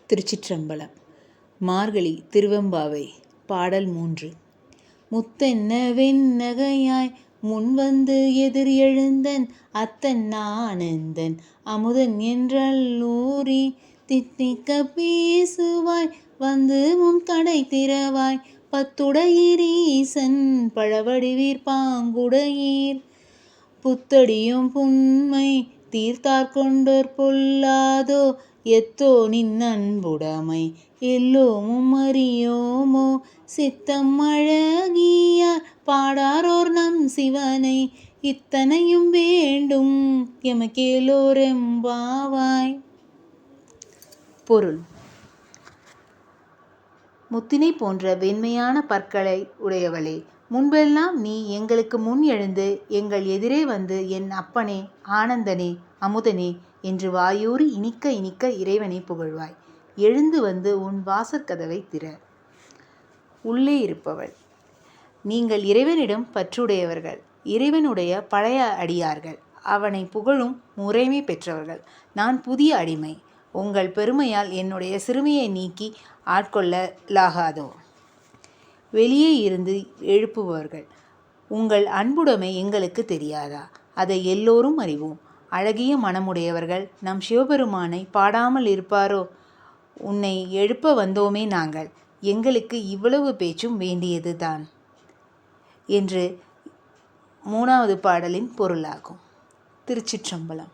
திருச்சிற்றம்பலம். மார்கழி திருவெம்பாவை. பாடல் 3. முத்தென்ன வெண்ணகையாய் முன்வந்து எதிர் எழுந்தன் அத்தன் ஆனந்தன் அமுதன் என்றல்லூரி தித்திக்க பேசுவாய் வந்து முன் கடை திறவாய் பத்துடையீரீசன் பழவடிவீர் பாங்குடையீர் புத்தடியும் புன்மை தீர்த்தார் கொண்டோர் பொல்லாதோ எத்தோ நின் அன்புடைமை எல்லோமும் அறியோமோ சித்தம் அழகியார் பாடாரோர் நம் சிவனை இத்தனையும் வேண்டும் எமக்கேலோரெம்பாவாய். பொருள்: முத்தினை போன்ற வெண்மையான பற்களை உடையவளே, முன்பெல்லாம் நீ எங்களுக்கு முன் எழுந்து எங்கள் எதிரே வந்து என் அப்பனே, ஆனந்தனே, அமுதனே என்று வாயூறி இனிக்க இனிக்க இறைவனை புகழ்வாய். எழுந்து வந்து உன் வாசற்கதவை திற. உள்ளே இருப்பவள்: நீங்கள் இறைவனிடம் பற்றுடையவர்கள், இறைவனுடைய பழைய அடியார்கள், அவனை புகழும் முறைமை பெற்றவர்கள். நான் புதிய அடிமை. உங்கள் பெருமையால் என்னுடைய சிறுமையை நீக்கி ஆட்கொள்ளலாகாதோ? வெளியே இருந்து எழுப்புபவர்கள்: உங்கள் அன்புடைமை எங்களுக்கு தெரியாதா? அதை எல்லோரும் அறிவோம். அழகிய மனமுடையவர்கள் நம் சிவபெருமானை பாடாமல் இருப்பாரோ? உன்னை எழுப்ப வந்தோமே நாங்கள், எங்களுக்கு இவ்வளவு பேச்சும் வேண்டியது தான் என்று 3வது பாடலின் பொருளாகும். திருச்சிற்றம்பலம்.